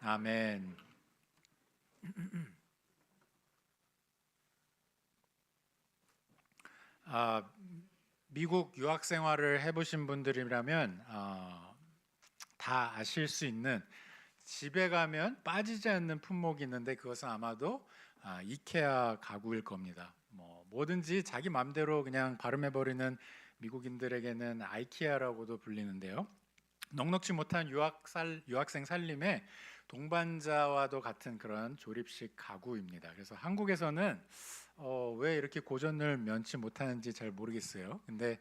아멘. 아, 미국 유학 생활을 해보신 분들이라면 다 아실 수 있는 집에 가면 빠지지 않는 품목이 있는데 그것은 아마도 이케아 가구일 겁니다. 뭐든지 자기 마음대로 그냥 발음해버리는 미국인들에게는 아이키아라고도 불리는데요. 넉넉지 못한 유학생 살림의 동반자와도 같은 그런 조립식 가구입니다. 그래서 한국에서는 왜 이렇게 고전을 면치 못하는지 잘 모르겠어요. 근데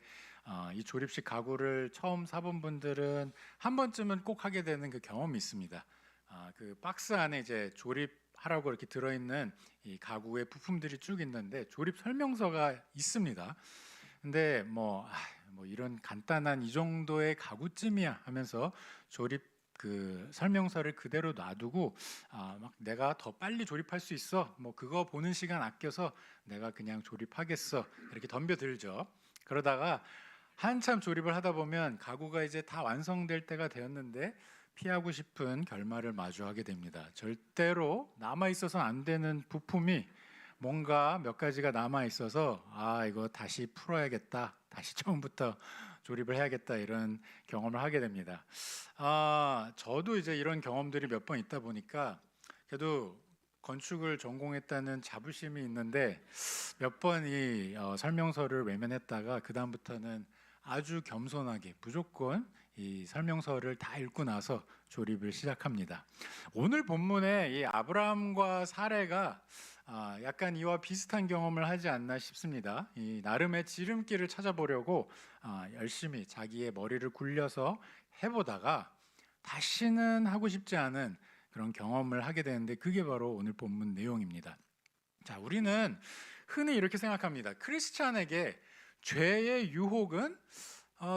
이 조립식 가구를 처음 사본 분들은 한 번쯤은 꼭 하게 되는 그 경험이 있습니다. 그 박스 안에 이제 조립하라고 이렇게 들어있는 이 가구의 부품들이 쭉 있는데 조립 설명서가 있습니다. 근데 뭐 이런 간단한 이 정도의 가구쯤이야 하면서 조립 그 설명서를 그대로 놔두고 막 내가 더 빨리 조립할 수 있어 뭐 그거 보는 시간 아껴서 내가 그냥 조립하겠어 이렇게 덤벼들죠. 그러다가 한참 조립을 하다 보면 가구가 이제 다 완성될 때가 되었는데 피하고 싶은 결말을 마주하게 됩니다. 절대로 남아 있어서 안 되는 부품이 뭔가 몇 가지가 남아 있어서 이거 다시 풀어야겠다, 다시 처음부터 조립을 해야겠다 이런 경험을 하게 됩니다. 저도 이제 이런 경험들이 몇 번 있다 보니까 그래도 건축을 전공했다는 자부심이 있는데 몇 번 이 설명서를 외면했다가 그 다음부터는 아주 겸손하게 무조건 이 설명서를 다 읽고 나서 조립을 시작합니다. 오늘 본문에 이 아브라함과 사레가 약간 이와 비슷한 경험을 하지 않나 싶습니다. 이 나름의 지름길을 찾아보려고 열심히 자기의 머리를 굴려서 해보다가 다시는 하고 싶지 않은 그런 경험을 하게 되는데 그게 바로 오늘 본문 내용입니다. 자, 우리는 흔히 이렇게 생각합니다. 크리스찬에게 죄의 유혹은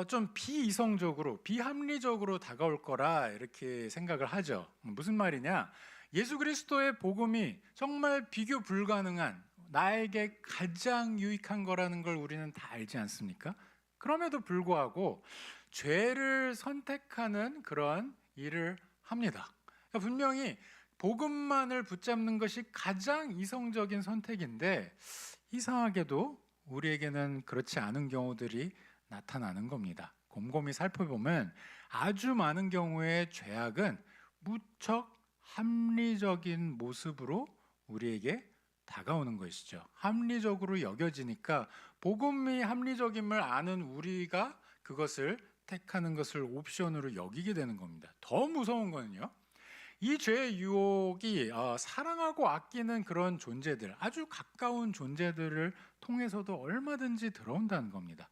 좀 비이성적으로, 비합리적으로 다가올 거라 이렇게 생각을 하죠. 무슨 말이냐? 예수 그리스도의 복음이 정말 비교 불가능한 나에게 가장 유익한 거라는 걸 우리는 다 알지 않습니까? 그럼에도 불구하고 죄를 선택하는 그런 일을 합니다. 그러니까 분명히 복음만을 붙잡는 것이 가장 이성적인 선택인데 이상하게도 우리에게는 그렇지 않은 경우들이 나타나는 겁니다. 곰곰이 살펴보면 아주 많은 경우의 죄악은 무척 합리적인 모습으로 우리에게 다가오는 것이죠. 합리적으로 여겨지니까 복음이 합리적임을 아는 우리가 그것을 택하는 것을 옵션으로 여기게 되는 겁니다. 더 무서운 거는요. 이 죄의 유혹이 사랑하고 아끼는 그런 존재들, 아주 가까운 존재들을 통해서도 얼마든지 들어온다는 겁니다.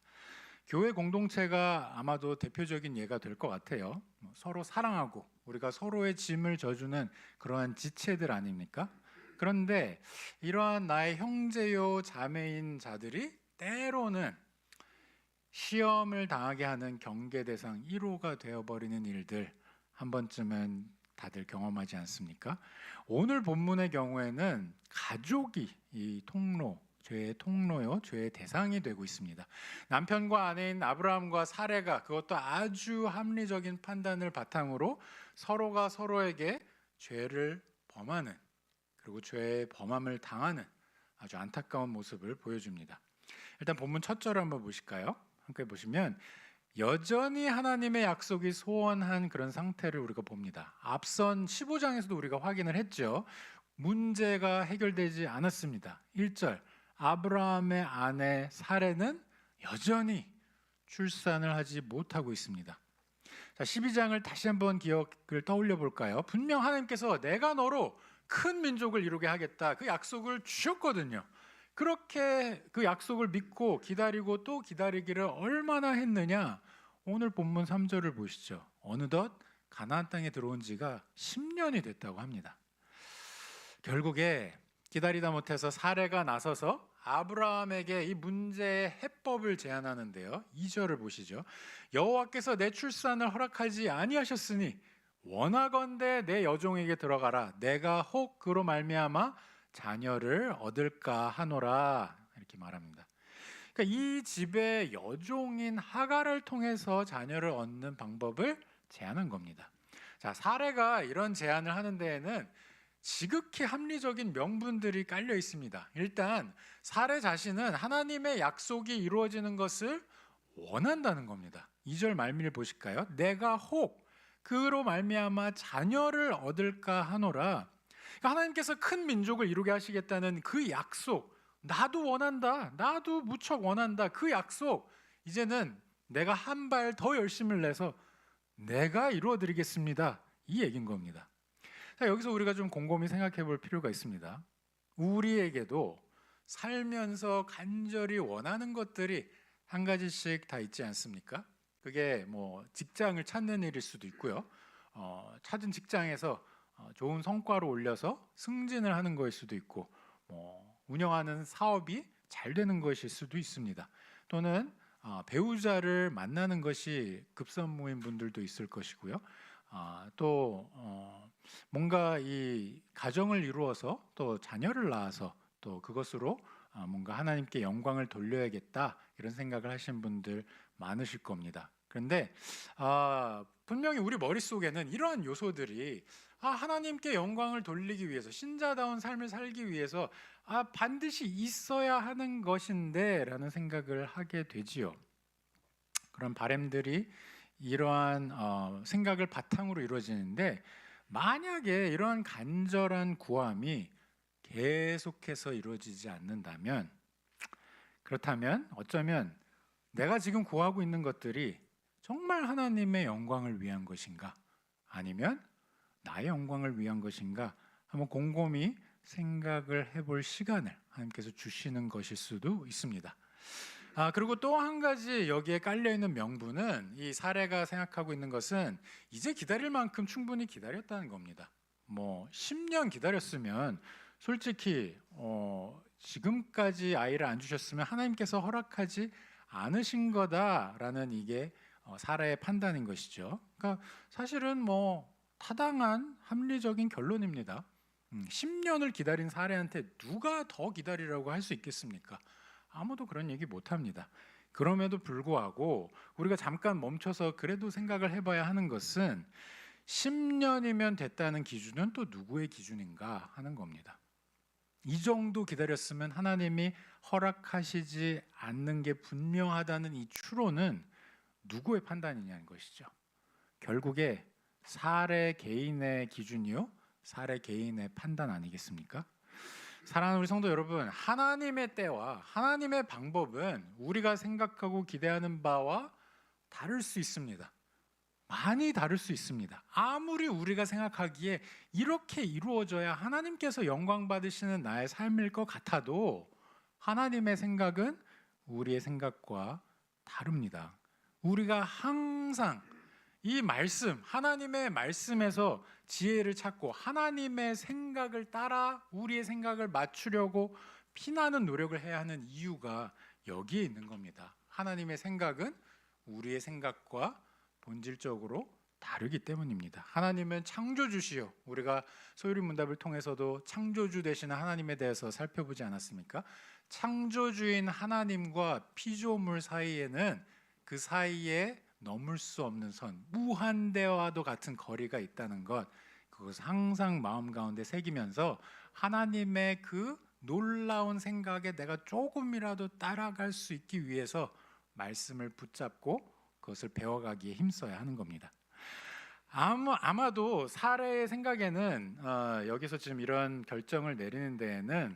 교회 공동체가 아마도 대표적인 예가 될 것 같아요. 서로 사랑하고 우리가 서로의 짐을 져주는 그러한 지체들 아닙니까? 그런데 이러한 나의 형제요 자매인 자들이 때로는 시험을 당하게 하는 경계 대상 1호가 되어버리는 일들 한 번쯤은 다들 경험하지 않습니까? 오늘 본문의 경우에는 가족이 이 죄의 통로요, 죄의 대상이 되고 있습니다. 남편과 아내인 아브라함과 사레가 그것도 아주 합리적인 판단을 바탕으로 서로가 서로에게 죄를 범하는 그리고 죄의 범함을 당하는 아주 안타까운 모습을 보여줍니다. 일단 본문 첫 절을 한번 보실까요? 함께 보시면 여전히 하나님의 약속이 소원한 그런 상태를 우리가 봅니다. 앞선 15장에서도 우리가 확인을 했죠. 문제가 해결되지 않았습니다. 1절 아브라함의 아내 사레는 여전히 출산을 하지 못하고 있습니다. 자, 12장을 다시 한번 기억을 떠올려 볼까요? 분명 하나님께서 내가 너로 큰 민족을 이루게 하겠다 그 약속을 주셨거든요. 그렇게 그 약속을 믿고 기다리고 또 기다리기를 얼마나 했느냐. 오늘 본문 3절을 보시죠. 어느덧 가나안 땅에 들어온 지가 10년이 됐다고 합니다. 결국에 기다리다 못해서 사레가 나서서 아브라함에게 이 문제의 해법을 제안하는데요. 2절을 보시죠. 여호와께서 내 출산을 허락하지 아니하셨으니 원하건대 내 여종에게 들어가라. 내가 혹 그로 말미암아 자녀를 얻을까 하노라. 이렇게 말합니다. 그러니까 이 집의 여종인 하갈을 통해서 자녀를 얻는 방법을 제안한 겁니다. 자, 사례가 이런 제안을 하는 데에는 지극히 합리적인 명분들이 깔려 있습니다. 일단 사례 자신은 하나님의 약속이 이루어지는 것을 원한다는 겁니다. 2절 말미를 보실까요? 내가 혹 그로 말미암아 자녀를 얻을까 하노라. 그러니까 하나님께서 큰 민족을 이루게 하시겠다는 그 약속, 나도 원한다, 나도 무척 원한다, 그 약속 이제는 내가 한 발 더 열심을 내서 내가 이루어 드리겠습니다, 이 얘기인 겁니다. 자, 여기서 우리가 좀 곰곰이 생각해 볼 필요가 있습니다. 우리에게도 살면서 간절히 원하는 것들이 한 가지씩 다 있지 않습니까? 그게 뭐 직장을 찾는 일일 수도 있고요. 찾은 직장에서 좋은 성과를 올려서 승진을 하는 것일 수도 있고, 운영하는 사업이 잘 되는 것일 수도 있습니다. 또는 배우자를 만나는 것이 급선무인 분들도 있을 것이고요. 또 뭔가 이 가정을 이루어서 또 자녀를 낳아서 또 그것으로 뭔가 하나님께 영광을 돌려야겠다 이런 생각을 하시는 분들 많으실 겁니다. 그런데 분명히 우리 머릿속에는 이러한 요소들이 하나님께 영광을 돌리기 위해서 신자다운 삶을 살기 위해서 반드시 있어야 하는 것인데 라는 생각을 하게 되지요. 그런 바람들이 이러한 생각을 바탕으로 이루어지는데, 만약에 이러한 간절한 구함이 계속해서 이루어지지 않는다면, 그렇다면 어쩌면 내가 지금 구하고 있는 것들이 정말 하나님의 영광을 위한 것인가, 아니면 나의 영광을 위한 것인가 한번 곰곰이 생각을 해볼 시간을 하나님께서 주시는 것일 수도 있습니다. 그리고 또 한 가지 여기에 깔려있는 명분은, 이 사례가 생각하고 있는 것은 이제 기다릴 만큼 충분히 기다렸다는 겁니다. 10년 기다렸으면 솔직히 지금까지 아이를 안 주셨으면 하나님께서 허락하지 않으신 거다라는 이게 사례의 판단인 것이죠. 그러니까 사실은 타당한 합리적인 결론입니다. 10년을 기다린 사례한테 누가 더 기다리라고 할 수 있겠습니까? 아무도 그런 얘기 못 합니다. 그럼에도 불구하고 우리가 잠깐 멈춰서 그래도 생각을 해봐야 하는 것은 10년이면 됐다는 기준은 또 누구의 기준인가 하는 겁니다. 이 정도 기다렸으면 하나님이 허락하시지 않는 게 분명하다는 이 추론은 누구의 판단이냐는 것이죠. 결국에 사례 개인의 기준이요, 사례 개인의 판단 아니겠습니까? 사랑하는 우리 성도 여러분, 하나님의 때와 하나님의 방법은 우리가 생각하고 기대하는 바와 다를 수 있습니다. 많이 다를 수 있습니다. 아무리 우리가 생각하기에 이렇게 이루어져야 하나님께서 영광 받으시는 나의 삶일 것 같아도 하나님의 생각은 우리의 생각과 다릅니다. 우리가 항상 이 말씀, 하나님의 말씀에서 지혜를 찾고 하나님의 생각을 따라 우리의 생각을 맞추려고 피나는 노력을 해야 하는 이유가 여기에 있는 겁니다. 하나님의 생각은 우리의 생각과 본질적으로 다르기 때문입니다. 하나님은 창조주시요, 우리가 소유리 문답을 통해서도 창조주 되시는 하나님에 대해서 살펴보지 않았습니까? 창조주인 하나님과 피조물 사이에는 그 사이에 넘을 수 없는 선, 무한대와도 같은 거리가 있다는 것, 그것을 항상 마음 가운데 새기면서 하나님의 그 놀라운 생각에 내가 조금이라도 따라갈 수 있기 위해서 말씀을 붙잡고 그것을 배워가기에 힘써야 하는 겁니다. 아마도 사례의 생각에는 여기서 지금 이런 결정을 내리는 데에는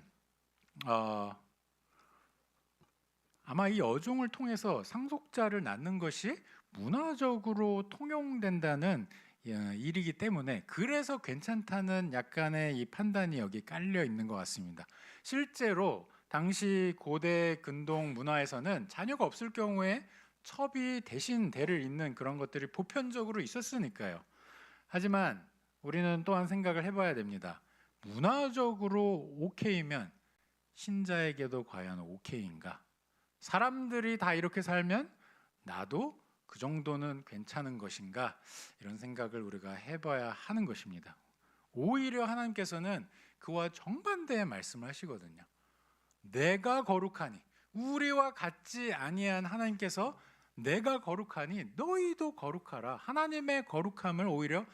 아마 이 여종을 통해서 상속자를 낳는 것이 문화적으로 통용된다는 일이기 때문에, 그래서 괜찮다는 약간의 이 판단이 여기 깔려 있는 것 같습니다. 실제로 당시 고대 근동 문화에서는 자녀가 없을 경우에 첩이 대신 대를 잇는 그런 것들이 보편적으로 있었으니까요. 하지만 우리는 또한 생각을 해봐야 됩니다. 문화적으로 오케이면 신자에게도 과연 오케이인가? 사람들이 다 이렇게 살면 나도 그 정도는 괜찮은 것인가? 이런 생각을 우리가 해봐야 하는 것입니다. 오히려 하나님께서는 그와 정반대의 말씀을 하시거든요. 내가 거룩하니, 우리와 같지 아니한 하나님께서 내가 거룩하니 너희도 거룩하라, 하나님의 거룩함을 오히려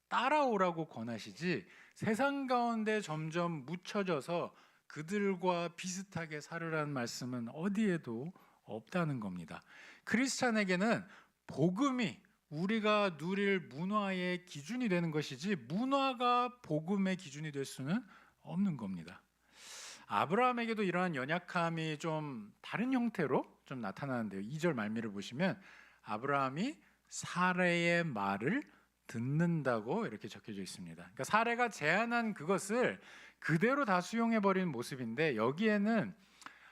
따라오라고 권하시지 세상 가운데 점점 묻혀져서 그들과 비슷하게 살으라는 말씀은 어디에도 없다는 겁니다. 크리스찬에게는 복음이 우리가 누릴 문화의 기준이 되는 것이지 문화가 복음의 기준이 될 수는 없는 겁니다. 아브라함에게도 이러한 연약함이 좀 다른 형태로 좀 나타나는데요. 2절 말미를 보시면 아브라함이 사레의 말을 듣는다고 이렇게 적혀져 있습니다. 그러니까 사레가 제안한 그것을 그대로 다 수용해 버리는 모습인데 여기에는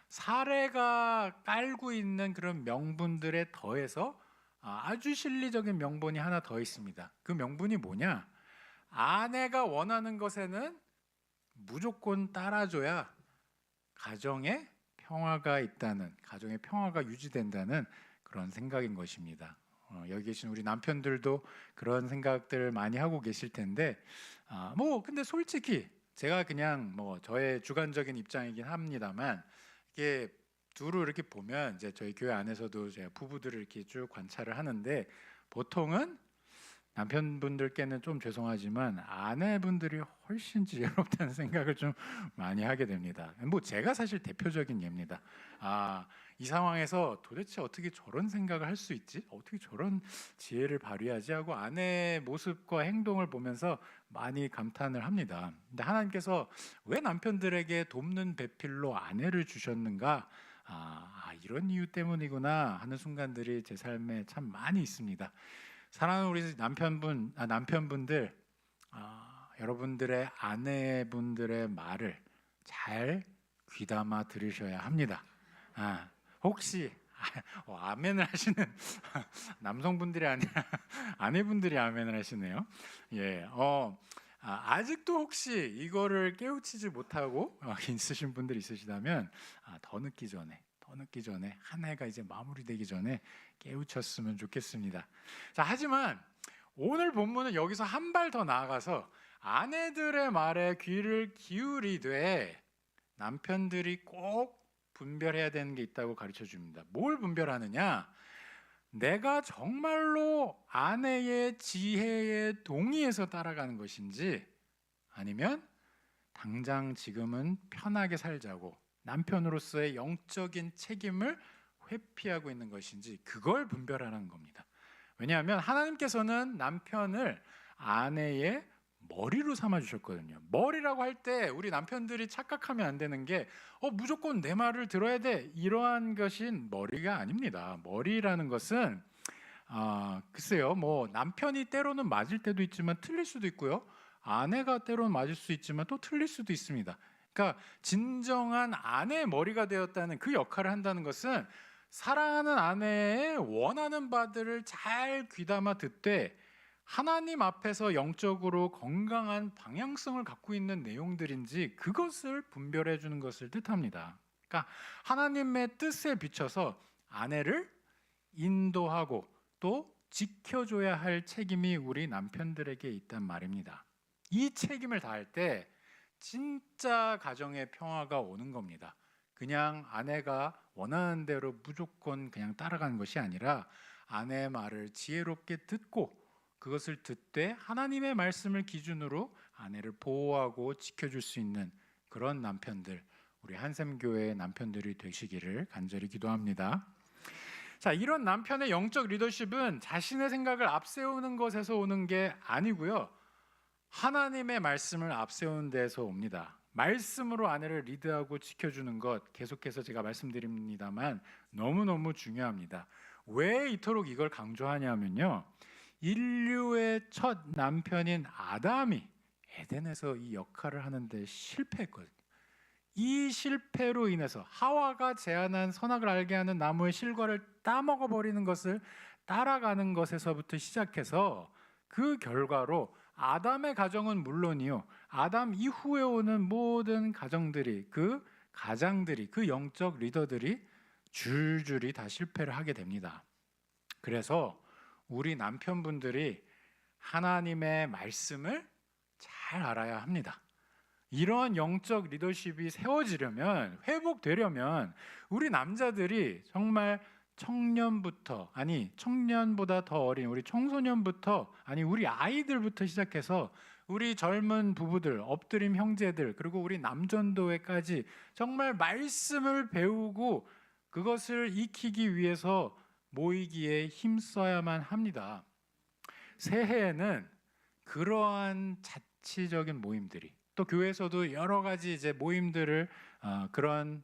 사레가 깔고 있는 그런 명분들에 더해서 아주 실리적인 명분이 하나 더 있습니다. 그 명분이 뭐냐? 아내가 원하는 것에는 무조건 따라줘야 가정에 평화가 있다는, 가정의 평화가 유지된다는 그런 생각인 것입니다. 여기 계신 우리 남편들도 그런 생각들 많이 하고 계실 텐데, 근데 솔직히 제가 그냥 저의 주관적인 입장이긴 합니다만, 이게 두루 이렇게 보면 이제 저희 교회 안에서도 제가 부부들을 이렇게 쭉 관찰을 하는데 보통은 남편분들께는 좀 죄송하지만 아내분들이 훨씬 지혜롭다는 생각을 좀 많이 하게 됩니다. 제가 사실 대표적인 예입니다. 이 상황에서 도대체 어떻게 저런 생각을 할 수 있지? 어떻게 저런 지혜를 발휘하지? 하고 아내의 모습과 행동을 보면서 많이 감탄을 합니다. 근데 하나님께서 왜 남편들에게 돕는 배필로 아내를 주셨는가? 이런 이유 때문이구나 하는 순간들이 제 삶에 참 많이 있습니다. 사랑하는 우리 남편분들, 여러분들의 아내분들의 말을 잘 귀담아 들으셔야 합니다. 혹시 아멘을 하시는 남성분들이 아니라 아내분들이 아멘을 하시네요. 예, 아직도 혹시 이거를 깨우치지 못하고 있으신 분들 있으시다면 더 늦기 전에 한 해가 이제 마무리되기 전에 깨우쳤으면 좋겠습니다. 자, 하지만 오늘 본문은 여기서 한 발 더 나아가서 아내들의 말에 귀를 기울이되 남편들이 꼭 분별해야 되는 게 있다고 가르쳐 줍니다. 뭘 분별하느냐? 내가 정말로 아내의 지혜에 동의해서 따라가는 것인지 아니면 당장 지금은 편하게 살자고 남편으로서의 영적인 책임을 회피하고 있는 것인지 그걸 분별하는 겁니다. 왜냐하면 하나님께서는 남편을 아내의 머리로 삼아 주셨거든요. 머리라고 할 때 우리 남편들이 착각하면 안 되는 게 무조건 내 말을 들어야 돼 이러한 것이 머리가 아닙니다. 머리라는 것은 글쎄요, 남편이 때로는 맞을 때도 있지만 틀릴 수도 있고요. 아내가 때로는 맞을 수 있지만 또 틀릴 수도 있습니다. 그러니까 진정한 아내의 머리가 되었다는 그 역할을 한다는 것은 사랑하는 아내의 원하는 바들을 잘 귀담아 듣되 하나님 앞에서 영적으로 건강한 방향성을 갖고 있는 내용들인지 그것을 분별해 주는 것을 뜻합니다. 그러니까 하나님의 뜻에 비춰서 아내를 인도하고 또 지켜줘야 할 책임이 우리 남편들에게 있단 말입니다. 이 책임을 다할 때 진짜 가정의 평화가 오는 겁니다. 그냥 아내가 원하는 대로 무조건 그냥 따라가는 것이 아니라 아내의 말을 지혜롭게 듣고 그것을 듣되 하나님의 말씀을 기준으로 아내를 보호하고 지켜줄 수 있는 그런 남편들, 우리 한샘교회의 남편들이 되시기를 간절히 기도합니다. 자, 이런 남편의 영적 리더십은 자신의 생각을 앞세우는 것에서 오는 게 아니고요. 하나님의 말씀을 앞세우는 데서 옵니다. 말씀으로 아내를 리드하고 지켜주는 것 계속해서 제가 말씀드립니다만 너무너무 중요합니다. 왜 이토록 이걸 강조하냐면요. 인류의 첫 남편인 아담이 에덴에서 이 역할을 하는데 실패했거든요. 이 실패로 인해서 하와가 제안한 선악을 알게 하는 나무의 실과를 따먹어 버리는 것을 따라가는 것에서부터 시작해서 그 결과로 아담의 가정은 물론이요, 아담 이후에 오는 모든 가정들이, 그 가장들이, 그 영적 리더들이 줄줄이 다 실패를 하게 됩니다. 그래서 우리 남편분들이 하나님의 말씀을 잘 알아야 합니다. 이런 영적 리더십이 세워지려면, 회복되려면 우리 남자들이 정말 청년부터, 아니 청년보다 더 어린 우리 청소년부터, 아니 우리 아이들부터 시작해서 우리 젊은 부부들, 엎드림 형제들, 그리고 우리 남전도회까지 정말 말씀을 배우고 그것을 익히기 위해서 모이기에 힘써야만 합니다. 새해에는 그러한 자치적인 모임들이, 또 교회에서도 여러 가지 이제 모임들을 그런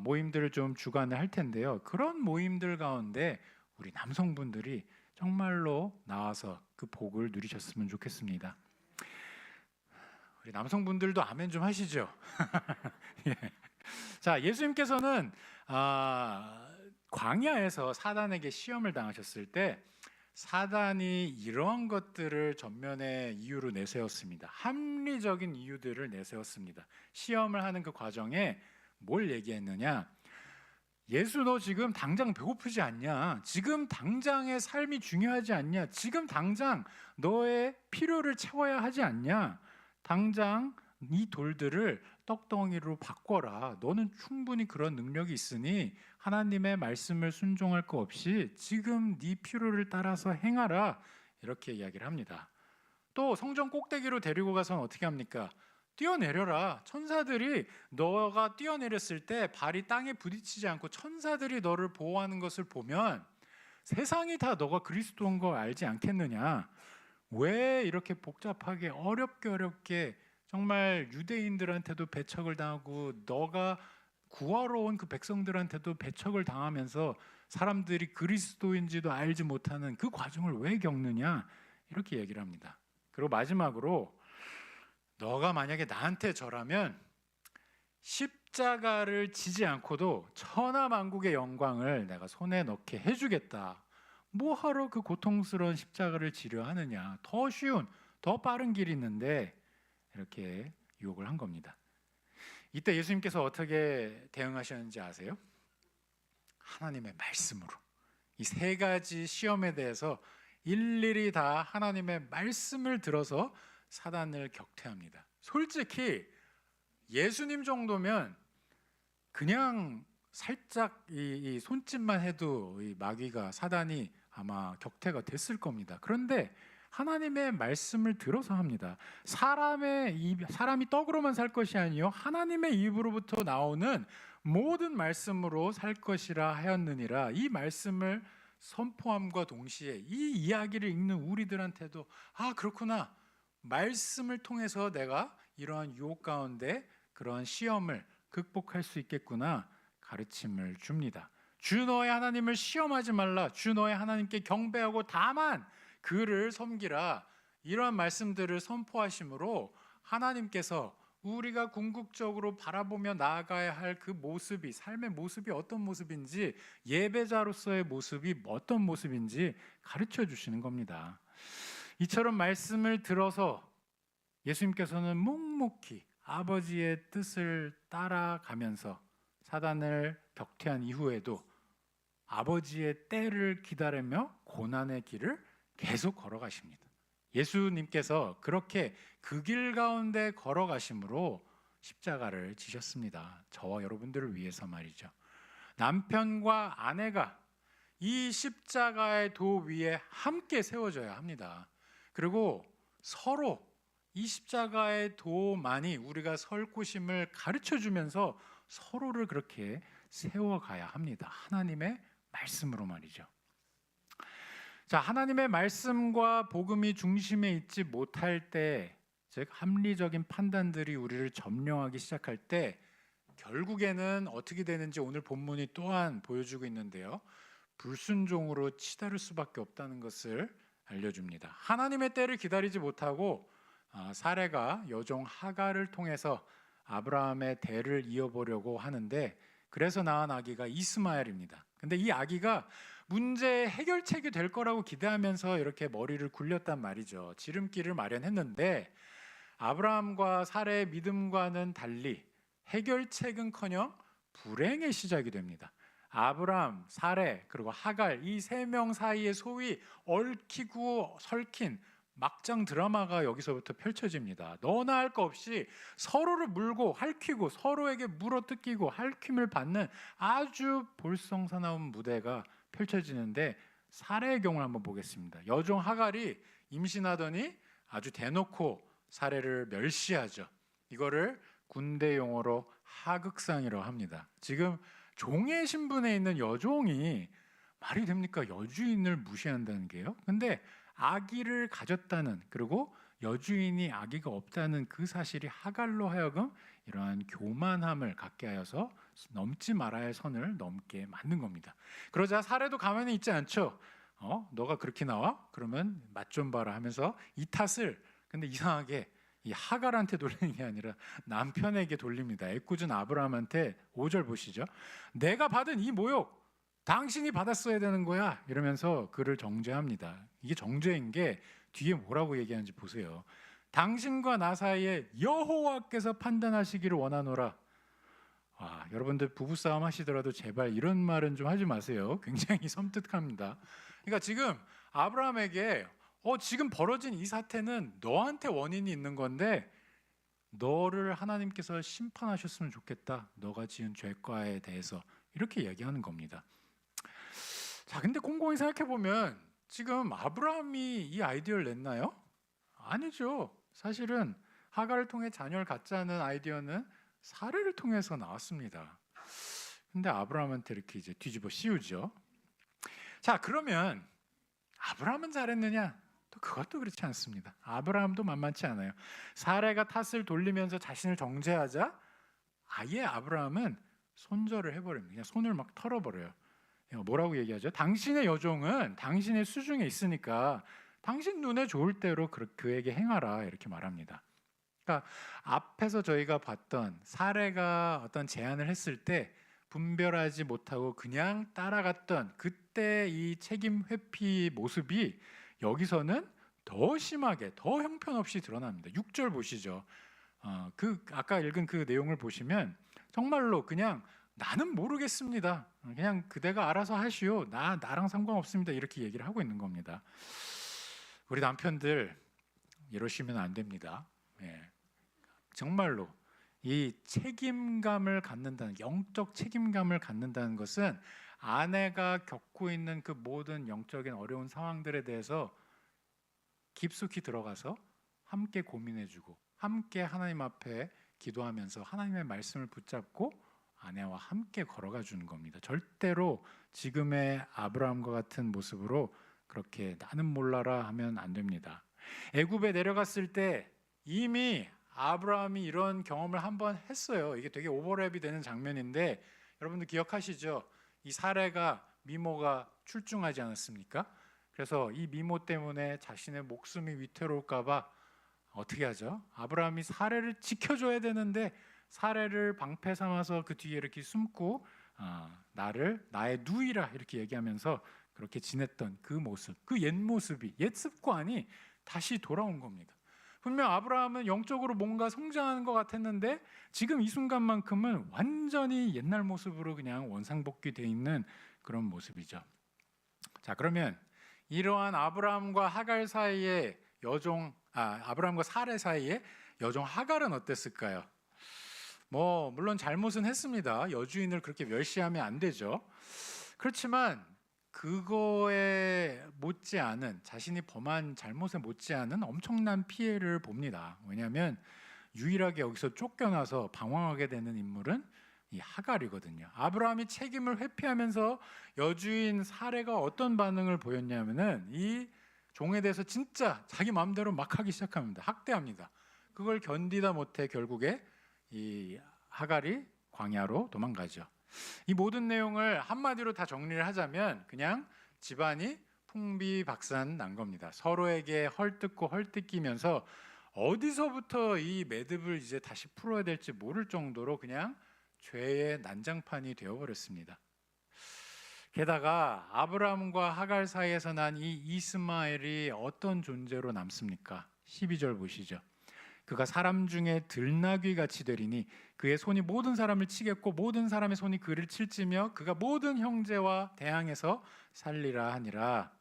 모임들을 좀 주관을 할 텐데요. 그런 모임들 가운데 우리 남성분들이 정말로 나와서 그 복을 누리셨으면 좋겠습니다. 우리 남성분들도 아멘 좀 하시죠. 예. 자, 예수님께서는 광야에서 사단에게 시험을 당하셨을 때 사단이 이러한 것들을 전면에 이유로 내세웠습니다. 합리적인 이유들을 내세웠습니다. 시험을 하는 그 과정에 뭘 얘기했느냐? 예수, 너 지금 당장 배고프지 않냐? 지금 당장의 삶이 중요하지 않냐? 지금 당장 너의 필요를 채워야 하지 않냐? 당장 이 돌들을 떡덩이로 바꿔라. 너는 충분히 그런 능력이 있으니 하나님의 말씀을 순종할 거 없이 지금 네 필요를 따라서 행하라. 이렇게 이야기를 합니다. 또 성전 꼭대기로 데리고 가서는 어떻게 합니까? 뛰어내려라. 천사들이 너가 뛰어내렸을 때 발이 땅에 부딪히지 않고 천사들이 너를 보호하는 것을 보면 세상이 다 너가 그리스도인 거 알지 않겠느냐? 왜 이렇게 복잡하게 어렵게 정말 유대인들한테도 배척을 당하고 너가 구하러 온 그 백성들한테도 배척을 당하면서 사람들이 그리스도인지도 알지 못하는 그 과정을 왜 겪느냐? 이렇게 얘기를 합니다. 그리고 마지막으로 너가 만약에 나한테 절하면 십자가를 지지 않고도 천하만국의 영광을 내가 손에 넣게 해주겠다. 뭐하러 그 고통스러운 십자가를 지려 하느냐? 더 쉬운, 더 빠른 길이 있는데 이렇게 유혹을 한 겁니다. 이때 예수님께서 어떻게 대응하셨는지 아세요? 하나님의 말씀으로. 이 세 가지 시험에 대해서 일일이 다 하나님의 말씀을 들어서 사단을 격퇴합니다. 솔직히 예수님 정도면 그냥 살짝 이 손짓만 해도 이 마귀가, 사단이 아마 격퇴가 됐을 겁니다. 그런데 하나님의 말씀을 들어서 합니다. 사람이 떡으로만 살 것이 아니요 하나님의 입으로부터 나오는 모든 말씀으로 살 것이라 하였느니라. 이 말씀을 선포함과 동시에 이 이야기를 읽는 우리들한테도 그렇구나, 말씀을 통해서 내가 이러한 유혹 가운데 그러한 시험을 극복할 수 있겠구나 가르침을 줍니다. 주 너의 하나님을 시험하지 말라. 주 너의 하나님께 경배하고 다만 그를 섬기라. 이러한 말씀들을 선포하심으로 하나님께서 우리가 궁극적으로 바라보며 나아가야 할 그 모습이, 삶의 모습이 어떤 모습인지, 예배자로서의 모습이 어떤 모습인지 가르쳐 주시는 겁니다. 이처럼 말씀을 들어서 예수님께서는 묵묵히 아버지의 뜻을 따라가면서 사단을 격퇴한 이후에도 아버지의 때를 기다리며 고난의 길을 계속 걸어가십니다. 예수님께서 그렇게 그 길 가운데 걸어가심으로 십자가를 지셨습니다. 저와 여러분들을 위해서 말이죠. 남편과 아내가 이 십자가의 도 위에 함께 세워져야 합니다. 그리고 서로 이 십자가의 도만이 우리가 설 곳임을 가르쳐주면서 서로를 그렇게 세워가야 합니다. 하나님의 말씀으로 말이죠. 자, 하나님의 말씀과 복음이 중심에 있지 못할 때, 즉 합리적인 판단들이 우리를 점령하기 시작할 때 결국에는 어떻게 되는지 오늘 본문이 또한 보여주고 있는데요. 불순종으로 치달을 수밖에 없다는 것을 알려줍니다. 하나님의 때를 기다리지 못하고 사레가 여종 하갈을 통해서 아브라함의 대를 이어보려고 하는데, 그래서 낳은 아기가 이스마엘입니다. 근데 이 아기가 문제의 해결책이 될 거라고 기대하면서 이렇게 머리를 굴렸단 말이죠. 지름길을 마련했는데 아브라함과 사레의 믿음과는 달리 해결책은커녕 불행의 시작이 됩니다. 아브라함, 사레, 그리고 하갈, 이 세 명 사이에 소위 얽히고 설킨 막장 드라마가 여기서부터 펼쳐집니다. 너나 할 거 없이 서로를 물고 핥히고 서로에게 물어뜯기고 핥힘을 받는 아주 볼썽사나운 무대가 펼쳐지는데 사례의 경우를 한번 보겠습니다. 여종 하갈이 임신하더니 아주 대놓고 사례를 멸시하죠. 이거를 군대 용어로 하극상이라고 합니다. 지금 종의 신분에 있는 여종이 말이 됩니까? 여주인을 무시한다는 게요. 근데 아기를 가졌다는, 그리고 여주인이 아기가 없다는 그 사실이 하갈로 하여금 이러한 교만함을 갖게 하여서 넘지 말아야 할 선을 넘게 만든 겁니다. 그러자 사례도 가만히 있지 않죠. 너가 그렇게 나와? 그러면 맛 좀 봐라 하면서 이 탓을, 근데 이상하게 이 하갈한테 돌리는 게 아니라 남편에게 돌립니다. 애꿎은 아브라함한테 5절 보시죠. 내가 받은 이 모욕 당신이 받았어야 되는 거야 이러면서 그를 정죄합니다. 이게 정죄인 게 뒤에 뭐라고 얘기하는지 보세요. 당신과 나 사이에 여호와께서 판단하시기를 원하노라. 여러분들 부부싸움 하시더라도 제발 이런 말은 좀 하지 마세요. 굉장히 섬뜩합니다. 그러니까 지금 아브라함에게 지금 벌어진 이 사태는 너한테 원인이 있는 건데 너를 하나님께서 심판하셨으면 좋겠다. 너가 지은 죄과에 대해서 이렇게 얘기하는 겁니다. 자, 근데 곰곰이 생각해 보면 지금 아브라함이 이 아이디어를 냈나요? 아니죠. 사실은 하갈을 통해 자녀를 갖자는 아이디어는 사례를 통해서 나왔습니다. 근데 아브라함한테 이렇게 이제 뒤집어 씌우죠. 자, 그러면 아브라함은 잘했느냐? 또 그것도 그렇지 않습니다. 아브라함도 만만치 않아요. 사례가 탓을 돌리면서 자신을 정죄하자 아예 아브라함은 손절을 해버립니다. 그냥 손을 막 털어버려요. 뭐라고 얘기하죠? 당신의 여종은 당신의 수중에 있으니까 당신 눈에 좋을 대로 그에게 행하라 이렇게 말합니다. 그러니까 앞에서 저희가 봤던 사례가 어떤 제안을 했을 때 분별하지 못하고 그냥 따라갔던 그때 이 책임 회피 모습이 여기서는 더 심하게, 더 형편없이 드러납니다. 6절 보시죠. 아까 읽은 그 내용을 보시면 정말로 그냥 나는 모르겠습니다. 그냥 그대가 알아서 하시오. 나랑 상관없습니다. 이렇게 얘기를 하고 있는 겁니다. 우리 남편들 이러시면 안 됩니다. 정말로 이 책임감을 갖는다는, 영적 책임감을 갖는다는 것은 아내가 겪고 있는 그 모든 영적인 어려운 상황들에 대해서 깊숙이 들어가서 함께 고민해주고 함께 하나님 앞에 기도하면서 하나님의 말씀을 붙잡고 아내와 함께 걸어가 주는 겁니다. 절대로 지금의 아브라함과 같은 모습으로 그렇게 나는 몰라라 하면 안 됩니다. 애굽에 내려갔을 때 이미 아브라함이 이런 경험을 한번 했어요. 이게 되게 오버랩이 되는 장면인데 여러분들 기억하시죠? 이 사례가 미모가 출중하지 않았습니까? 그래서 이 미모 때문에 자신의 목숨이 위태로울까 봐 어떻게 하죠? 아브라함이 사례를 지켜줘야 되는데 사례를 방패 삼아서 그 뒤에 이렇게 숨고 나를 나의 누이라 이렇게 얘기하면서 그렇게 지냈던 그 모습, 그 옛 모습이, 옛 습관이 다시 돌아온 겁니다. 분명 아브라함은 영적으로 뭔가 성장하는 것 같았는데 지금 이 순간만큼은 완전히 옛날 모습으로 그냥 원상복귀되어 있는 그런 모습이죠. 자, 그러면 이러한 아브라함과 하갈 사이의 아브라함과 사례 사이의 여종 하갈은 어땠을까요? 물론 잘못은 했습니다. 여주인을 그렇게 멸시하면 안 되죠. 그렇지만 그거에 못지않은, 자신이 범한 잘못에 못지않은 엄청난 피해를 봅니다. 왜냐하면 유일하게 여기서 쫓겨나서 방황하게 되는 인물은 이 하갈이거든요. 아브라함이 책임을 회피하면서 여주인 사례가 어떤 반응을 보였냐면은 이 종에 대해서 진짜 자기 마음대로 막 하기 시작합니다. 학대합니다. 그걸 견디다 못해 결국에 이 하갈이 광야로 도망가죠. 이 모든 내용을 한마디로 다 정리를 하자면 그냥 집안이 풍비박산 난 겁니다. 서로에게 헐뜯고 헐뜯기면서 어디서부터 이 매듭을 이제 다시 풀어야 될지 모를 정도로 그냥 죄의 난장판이 되어버렸습니다. 게다가 아브라함과 하갈 사이에서 난 이 이스마엘이 어떤 존재로 남습니까? 12절 보시죠. 그가 사람 중에 들나귀 같이 되리니 그의 손이 모든 사람을 치겠고 모든 사람의 손이 그를 칠지며 그가 모든 형제와 대항해서 살리라 하니라.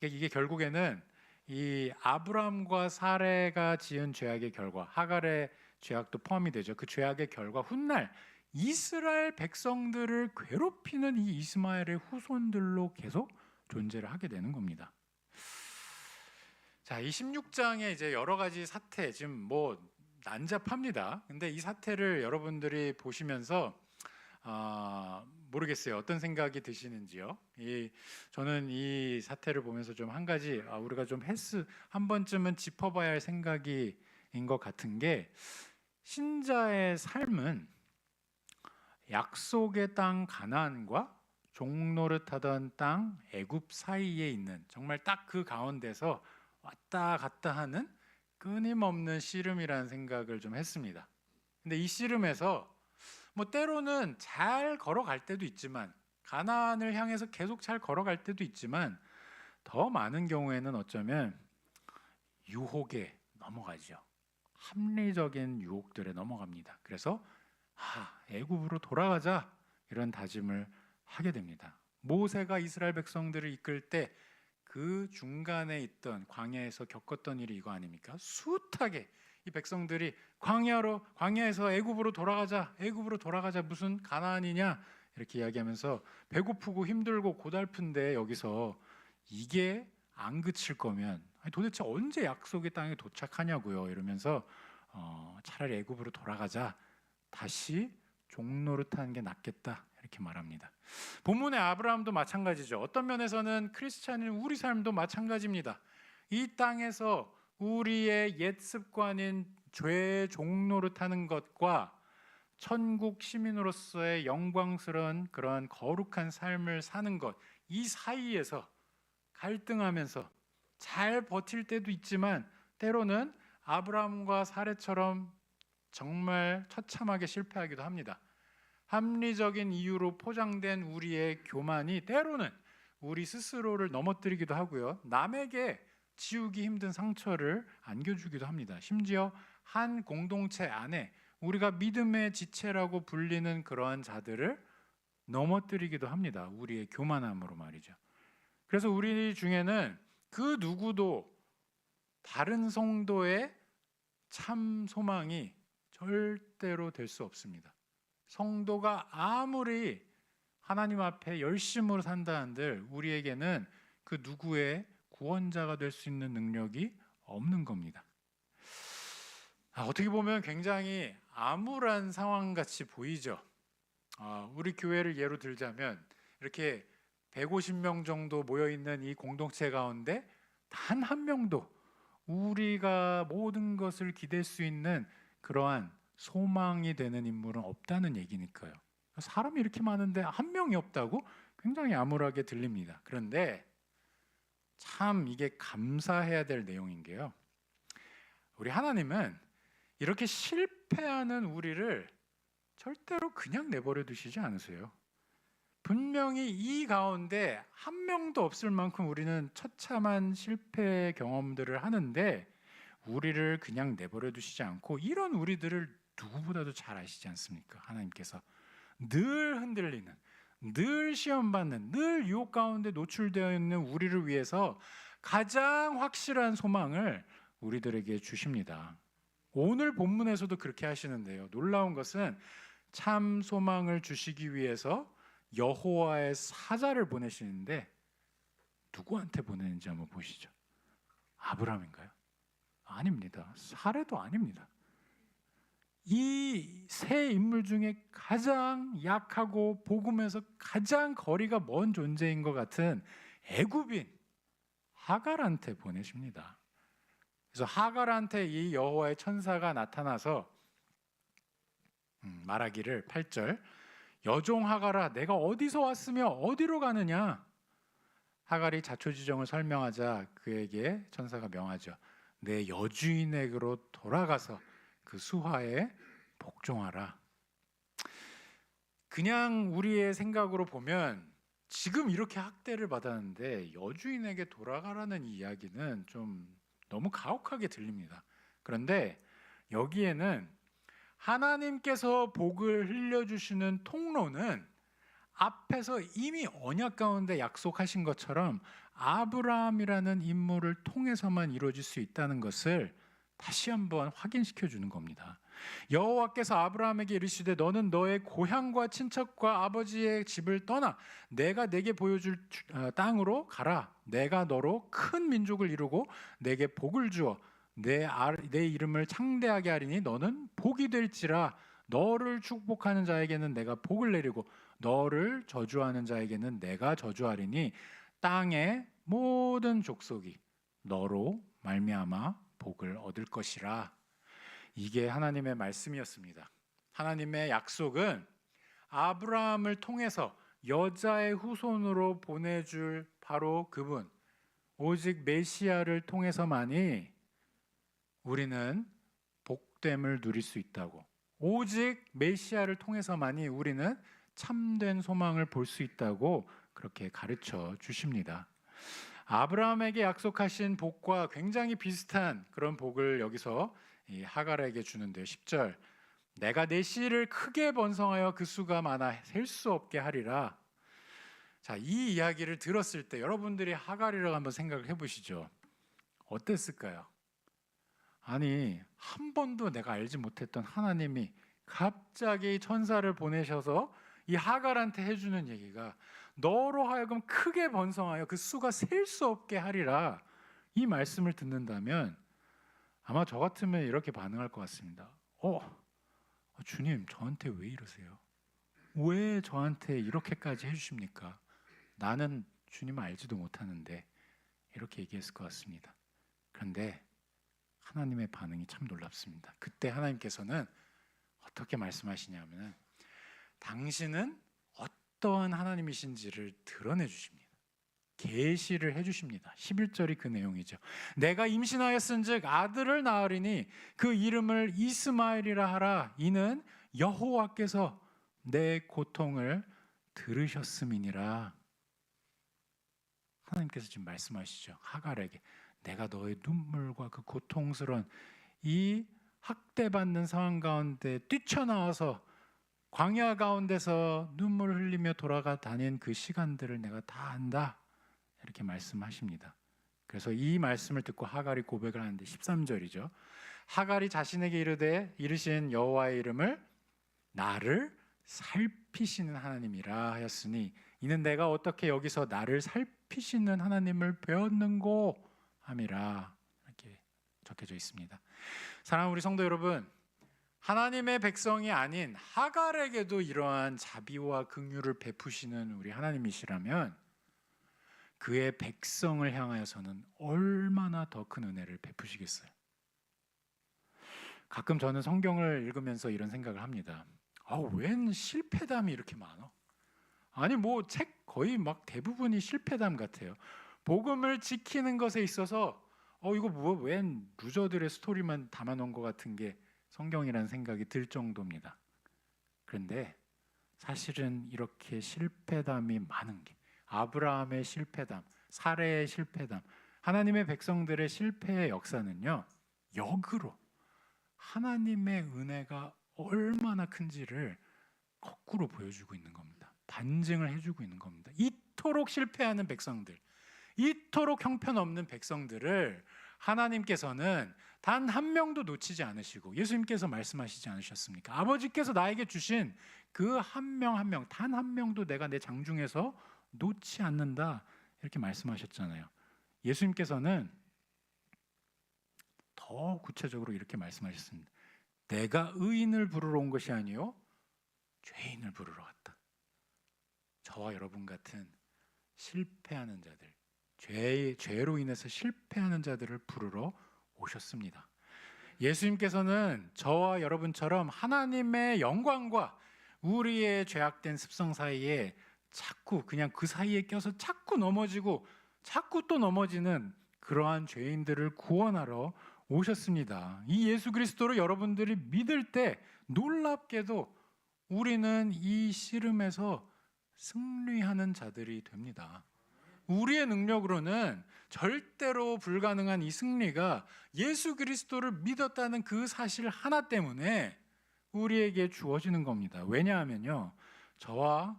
이게 결국에는 이 아브라함과 사레가 지은 죄악의 결과, 하갈의 죄악도 포함이 되죠. 그 죄악의 결과 훗날 이스라엘 백성들을 괴롭히는 이 이스마엘의 후손들로 계속 존재를 하게 되는 겁니다. 자, 이 16장에 이제 여러 가지 사태 지금 뭐 난잡합니다. 근데 이 사태를 여러분들이 보시면서 모르겠어요. 어떤 생각이 드시는지요? 저는 이 사태를 보면서 좀 한 가지 우리가 좀 한 번쯤은 짚어봐야 할 생각인 것 같은 게, 신자의 삶은 약속의 땅 가나안과 종노릇하던 땅 애굽 사이에 있는 정말 딱 그 가운데서 왔다 갔다 하는 끊임없는 씨름이라는 생각을 좀 했습니다. 근데 이 씨름에서 뭐 때로는 잘 걸어갈 때도 있지만, 가나안을 향해서 계속 잘 걸어갈 때도 있지만, 더 많은 경우에는 어쩌면 유혹에 넘어가죠. 합리적인 유혹들에 넘어갑니다. 그래서 애굽으로 돌아가자, 이런 다짐을 하게 됩니다. 모세가 이스라엘 백성들을 이끌 때 그 중간에 있던 광야에서 겪었던 일이 이거 아닙니까? 숱하게 이 백성들이 광야에서 애굽으로 돌아가자, 무슨 가나안이냐 이렇게 이야기하면서 배고프고 힘들고 고달픈데, 여기서 이게 안 그칠 거면 도대체 언제 약속의 땅에 도착하냐고요, 이러면서 차라리 애굽으로 돌아가자, 다시 종노릇하는 게 낫겠다, 이렇게 말합니다. 본문의 아브라함도 마찬가지죠. 어떤 면에서는 크리스찬인 우리 삶도 마찬가지입니다. 이 땅에서 우리의 옛 습관인 죄 종노릇하는 것과 천국 시민으로서의 영광스러운 그런 거룩한 삶을 사는 것, 이 사이에서 갈등하면서 잘 버틸 때도 있지만, 때로는 아브라함과 사례처럼 정말 처참하게 실패하기도 합니다. 합리적인 이유로 포장된 우리의 교만이 때로는 우리 스스로를 넘어뜨리기도 하고요, 남에게 지우기 힘든 상처를 안겨주기도 합니다. 심지어 한 공동체 안에 우리가 믿음의 지체라고 불리는 그러한 자들을 넘어뜨리기도 합니다. 우리의 교만함으로 말이죠. 그래서 우리 중에는 그 누구도 다른 성도의 참 소망이 절대로 될 수 없습니다. 성도가 아무리 하나님 앞에 열심으로 산다 한들 우리에게는 그 누구의 구원자가 될 수 있는 능력이 없는 겁니다. 어떻게 보면 굉장히 암울한 상황같이 보이죠. 우리 교회를 예로 들자면, 이렇게 150명 정도 모여있는 이 공동체 가운데 단 한 명도 우리가 모든 것을 기댈 수 있는 그러한 소망이 되는 인물은 없다는 얘기니까요. 사람이 이렇게 많은데 한 명이 없다고? 굉장히 암울하게 들립니다. 그런데 참 이게 감사해야 될 내용인 게요, 우리 하나님은 이렇게 실패하는 우리를 절대로 그냥 내버려 두시지 않으세요. 분명히 이 가운데 한 명도 없을 만큼 우리는 처참한 실패 경험들을 하는데, 우리를 그냥 내버려 두시지 않고 이런 우리들을 누구보다도 잘 아시지 않습니까? 하나님께서 늘 흔들리는, 늘 시험받는, 늘 유혹 가운데 노출되어 있는 우리를 위해서 가장 확실한 소망을 우리들에게 주십니다. 오늘 본문에서도 그렇게 하시는데요, 놀라운 것은 참 소망을 주시기 위해서 여호와의 사자를 보내시는데, 누구한테 보내는지 한번 보시죠. 아브라함인가요? 아닙니다. 사례도 아닙니다. 이 세 인물 중에 가장 약하고 복음에서 가장 거리가 먼 존재인 것 같은 애굽인 하갈한테 보내십니다. 그래서 하갈한테 이 여호와의 천사가 나타나서 말하기를, 8절, 여종 하갈아, 내가 어디서 왔으며 어디로 가느냐? 하갈이 자초지종을 설명하자 그에게 천사가 명하죠. 내 여주인에게로 돌아가서 그 수하에 복종하라. 그냥 우리의 생각으로 보면 지금 이렇게 학대를 받았는데 여주인에게 돌아가라는 이야기는 좀 너무 가혹하게 들립니다. 그런데 여기에는 하나님께서 복을 흘려주시는 통로는 앞에서 이미 언약 가운데 약속하신 것처럼 아브라함이라는 인물을 통해서만 이루어질 수 있다는 것을 다시 한번 확인시켜 주는 겁니다. 여호와께서 아브라함에게 이르시되 너는 너의 고향과 친척과 아버지의 집을 떠나 내가 내게 보여줄 땅으로 가라. 내가 너로 큰 민족을 이루고 내게 복을 주어 내 이름을 창대하게 하리니 너는 복이 될지라. 너를 축복하는 자에게는 내가 복을 내리고 너를 저주하는 자에게는 내가 저주하리니 땅의 모든 족속이 너로 말미암아 복을 얻을 것이라. 이게 하나님의 말씀이었습니다. 하나님의 약속은 아브라함을 통해서 여자의 후손으로 보내줄 바로 그분, 오직 메시아를 통해서만이 우리는 복됨을 누릴 수 있다고, 오직 메시아를 통해서만이 우리는 참된 소망을 볼 수 있다고 그렇게 가르쳐 주십니다. 아브라함에게 약속하신 복과 굉장히 비슷한 그런 복을 여기서 이 하갈에게 주는데요. 10절, 내가 내 씨를 크게 번성하여 그 수가 많아 셀 수 없게 하리라. 자, 이 이야기를 들었을 때 여러분들이 하갈이라고 한번 생각을 해보시죠. 어땠을까요? 아니, 한 번도 내가 알지 못했던 하나님이 갑자기 천사를 보내셔서 이 하갈한테 해주는 얘기가 너로 하여금 크게 번성하여 그 수가 셀 수 없게 하리라. 이 말씀을 듣는다면 아마 저 같으면 이렇게 반응할 것 같습니다. 주님, 저한테 왜 이러세요? 왜 저한테 이렇게까지 해주십니까? 나는 주님을 알지도 못하는데, 이렇게 얘기했을 것 같습니다. 그런데 하나님의 반응이 참 놀랍습니다. 그때 하나님께서는 어떻게 말씀하시냐면, 당신은 어떠한 하나님이신지를 드러내 주십니다. 계시를 해주십니다. 11절이 그 내용이죠. 내가 임신하였은즉 아들을 낳으리니 그 이름을 이스마엘이라 하라. 이는 여호와께서 내 고통을 들으셨음이니라. 하나님께서 지금 말씀하시죠. 하갈에게 내가 너의 눈물과 그 고통스러운 이 학대받는 상황 가운데 뛰쳐나와서 광야 가운데서 눈물을 흘리며 돌아가 다닌 그 시간들을 내가 다 안다. 이렇게 말씀하십니다. 그래서 이 말씀을 듣고 하갈이 고백을 하는데 13절이죠. 하갈이 자신에게 이르신 여호와의 이름을 나를 살피시는 하나님이라 하였으니 이는 내가 어떻게 여기서 나를 살피시는 하나님을 배웠는고 함이라. 이렇게 적혀져 있습니다. 사랑하는 우리 성도 여러분, 하나님의 백성이 아닌 하갈에게도 이러한 자비와 긍휼을 베푸시는 우리 하나님이시라면 그의 백성을 향하여서는 얼마나 더 큰 은혜를 베푸시겠어요. 가끔 저는 성경을 읽으면서 이런 생각을 합니다. 웬 실패담이 이렇게 많아? 아니 뭐 책 거의 막 대부분이 실패담 같아요. 복음을 지키는 것에 있어서 이거 뭐 웬 루저들의 스토리만 담아놓은 것 같은 게 성경이라는 생각이 들 정도입니다. 그런데 사실은 이렇게 실패담이 많은 게 아브라함의 실패담, 사레의 실패담, 하나님의 백성들의 실패의 역사는요, 역으로 하나님의 은혜가 얼마나 큰지를 거꾸로 보여주고 있는 겁니다. 반증을 해주고 있는 겁니다. 이토록 실패하는 백성들, 이토록 형편없는 백성들을 하나님께서는 단 한 명도 놓치지 않으시고, 예수님께서 말씀하시지 않으셨습니까? 아버지께서 나에게 주신 그 한 명 한 명, 단 한 명도 내가 내 장중에서 놓지 않는다, 이렇게 말씀하셨잖아요. 예수님께서는 더 구체적으로 이렇게 말씀하셨습니다. 내가 의인을 부르러 온 것이 아니요 죄인을 부르러 왔다. 저와 여러분 같은 실패하는 자들, 죄로 인해서 실패하는 자들을 부르러 오셨습니다. 예수님께서는 저와 여러분처럼 하나님의 영광과 우리의 죄악된 습성 사이에 자꾸 그냥 그 사이에 껴서 자꾸 넘어지고 자꾸 또 넘어지는 그러한 죄인들을 구원하러 오셨습니다. 이 예수 그리스도를 여러분들이 믿을 때 놀랍게도 우리는 이 씨름에서 승리하는 자들이 됩니다. 우리의 능력으로는 절대로 불가능한 이 승리가 예수 그리스도를 믿었다는 그 사실 하나 때문에 우리에게 주어지는 겁니다. 왜냐하면요, 저와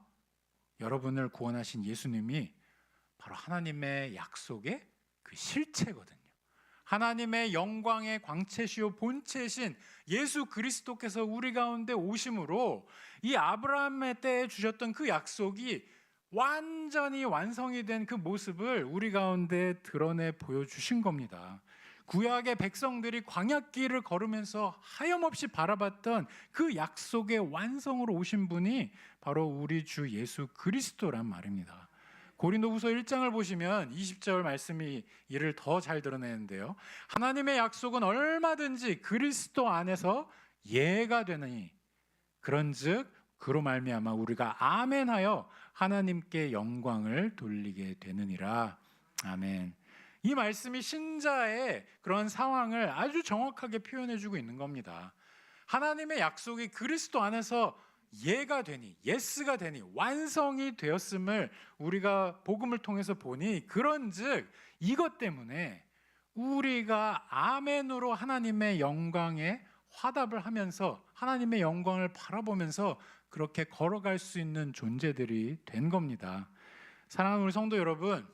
여러분을 구원하신 예수님이 바로 하나님의 약속의 그 실체거든요. 하나님의 영광의 광채시요 본체신 예수 그리스도께서 우리 가운데 오심으로 이 아브라함의 때에 주셨던 그 약속이 완전히 완성이 된 그 모습을 우리 가운데 드러내 보여주신 겁니다. 구약의 백성들이 광야길을 걸으면서 하염없이 바라봤던 그 약속의 완성으로 오신 분이 바로 우리 주 예수 그리스도란 말입니다. 고린도후서 1장을 보시면 20절 말씀이 이를 더 잘 드러내는데요. 하나님의 약속은 얼마든지 그리스도 안에서 예가 되느니 그런즉 그로 말미암아 우리가 아멘하여 하나님께 영광을 돌리게 되느니라. 아멘. 이 말씀이 신자의 그런 상황을 아주 정확하게 표현해주고 있는 겁니다. 하나님의 약속이 그리스도 안에서 예가 되니, 예스가 되니, 완성이 되었음을 우리가 복음을 통해서 보니, 그런즉 이것 때문에 우리가 아멘으로 하나님의 영광에 화답을 하면서 하나님의 영광을 바라보면서 그렇게 걸어갈 수 있는 존재들이 된 겁니다. 사랑하는 우리 성도 여러분,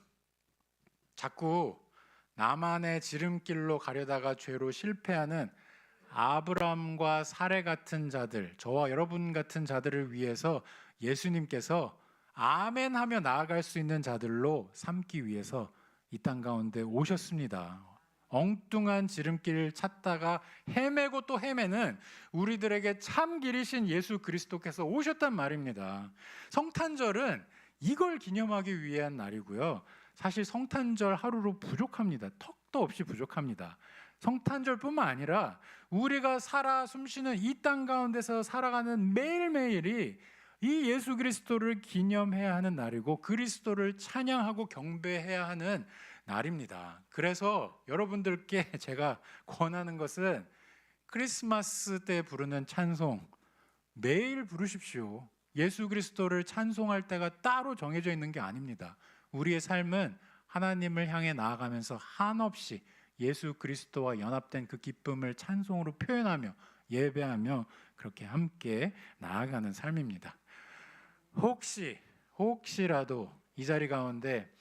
자꾸 나만의 지름길로 가려다가 죄로 실패하는 아브람과 사레 같은 자들, 저와 여러분 같은 자들을 위해서 예수님께서 아멘하며 나아갈 수 있는 자들로 삼기 위해서 이 땅 가운데 오셨습니다. 엉뚱한 지름길을 찾다가 헤매고 또 헤매는 우리들에게 참 길이신 예수 그리스도께서 오셨단 말입니다. 성탄절은 이걸 기념하기 위한 날이고요. 사실 성탄절 하루로 부족합니다. 턱도 없이 부족합니다. 성탄절뿐만 아니라 우리가 살아 숨쉬는 이 땅 가운데서 살아가는 매일매일이 이 예수 그리스도를 기념해야 하는 날이고 그리스도를 찬양하고 경배해야 하는 날입니다. 그래서 여러분들께 제가 권하는 것은 크리스마스 때 부르는 찬송 매일 부르십시오. 예수 그리스도를 찬송할 때가 따로 정해져 있는 게 아닙니다. 우리의 삶은 하나님을 향해 나아가면서 한없이 예수 그리스도와 연합된 그 기쁨을 찬송으로 표현하며 예배하며 그렇게 함께 나아가는 삶입니다. 혹시라도 이 자리 가운데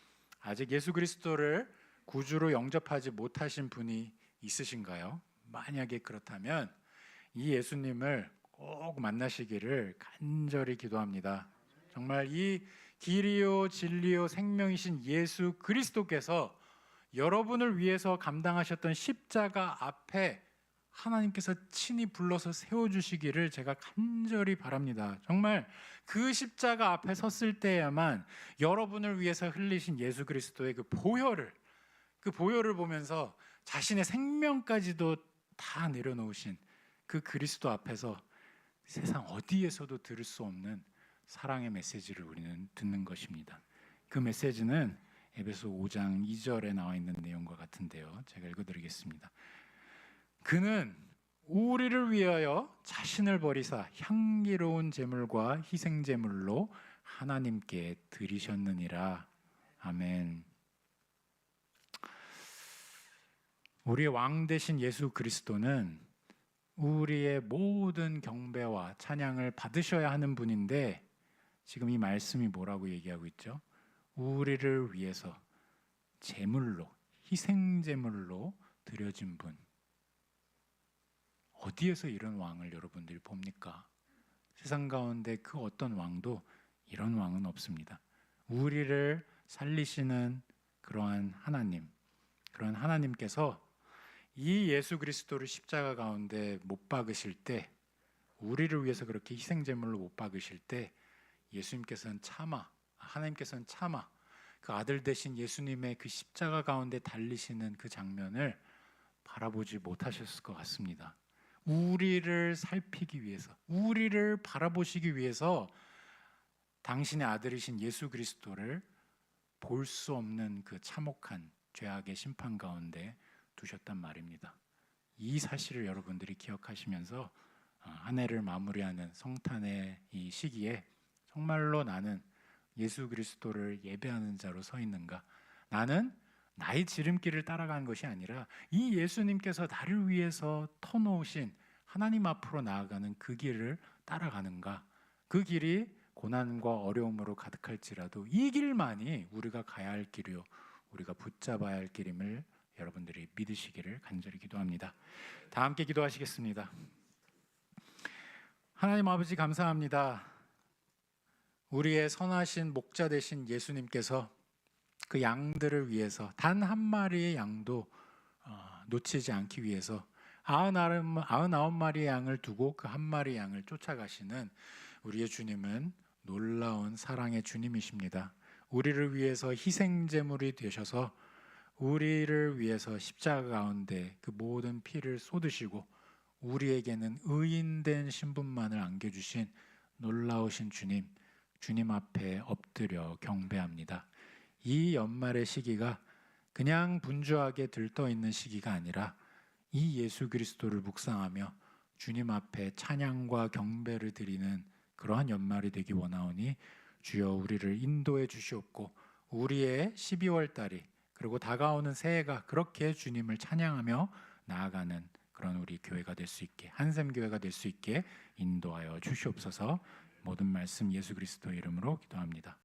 아직 예수 그리스도를 구주로 영접하지 못하신 분이 있으신가요? 만약에 그렇다면 이 예수님을 꼭 만나시기를 간절히 기도합니다. 정말 이 길이요 진리요 생명이신 예수 그리스도께서 여러분을 위해서 감당하셨던 십자가 앞에 하나님께서 친히 불러서 세워주시기를 제가 간절히 바랍니다. 정말 그 십자가 앞에 섰을 때야만 여러분을 위해서 흘리신 예수 그리스도의 그 보혈을 보면서 자신의 생명까지도 다 내려놓으신 그 그리스도 앞에서 세상 어디에서도 들을 수 없는 사랑의 메시지를 우리는 듣는 것입니다. 그 메시지는 에베소 5장 2절에 나와 있는 내용과 같은데요. 제가 읽어드리겠습니다. 그는 우리를 위하여 자신을 버리사 향기로운 제물과 희생 제물로 하나님께 드리셨느니라. 아멘. 우리의 왕 되신 예수 그리스도는 우리의 모든 경배와 찬양을 받으셔야 하는 분인데 지금 이 말씀이 뭐라고 얘기하고 있죠? 우리를 위해서 제물로, 희생 제물로 드려진 분. 어디에서 이런 왕을 여러분들이 봅니까? 세상 가운데 그 어떤 왕도 이런 왕은 없습니다. 우리를 살리시는 그러한 하나님께서 이 예수 그리스도를 십자가 가운데 못 박으실 때, 우리를 위해서 그렇게 희생 제물로 못 박으실 때 하나님께서는 차마 그 아들 되신 예수님의 그 십자가 가운데 달리시는 그 장면을 바라보지 못하셨을 것 같습니다. 우리를 살피기 위해서, 우리를 바라보시기 위해서 당신의 아들이신 예수 그리스도를 볼 수 없는 그 참혹한 죄악의 심판 가운데 두셨단 말입니다. 이 사실을 여러분들이 기억하시면서 한 해를 마무리하는 성탄의 이 시기에 정말로 나는 예수 그리스도를 예배하는 자로 서 있는가? 나는 나의 지름길을 따라가는 것이 아니라 이 예수님께서 나를 위해서 터놓으신 하나님 앞으로 나아가는 그 길을 따라가는가? 그 길이 고난과 어려움으로 가득할지라도 이 길만이 우리가 가야 할 길이요, 우리가 붙잡아야 할 길임을 여러분들이 믿으시기를 간절히 기도합니다. 다 함께 기도하시겠습니다. 하나님 아버지 감사합니다. 우리의 선하신 목자 되신 예수님께서 그 양들을 위해서 단 한 마리의 양도 놓치지 않기 위해서 99마리의 양을 두고 그 한 마리 양을 쫓아가시는 우리의 주님은 놀라운 사랑의 주님이십니다. 우리를 위해서 희생제물이 되셔서 우리를 위해서 십자가 가운데 그 모든 피를 쏟으시고 우리에게는 의인된 신분만을 안겨주신 놀라우신 주님, 주님 앞에 엎드려 경배합니다. 이 연말의 시기가 그냥 분주하게 들떠 있는 시기가 아니라 이 예수 그리스도를 묵상하며 주님 앞에 찬양과 경배를 드리는 그러한 연말이 되기 원하오니 주여 우리를 인도해 주시옵고 우리의 12월 달이 그리고 다가오는 새해가 그렇게 주님을 찬양하며 나아가는 그런 우리 교회가 될 수 있게, 한샘 교회가 될 수 있게 인도하여 주시옵소서. 모든 말씀 예수 그리스도의 이름으로 기도합니다.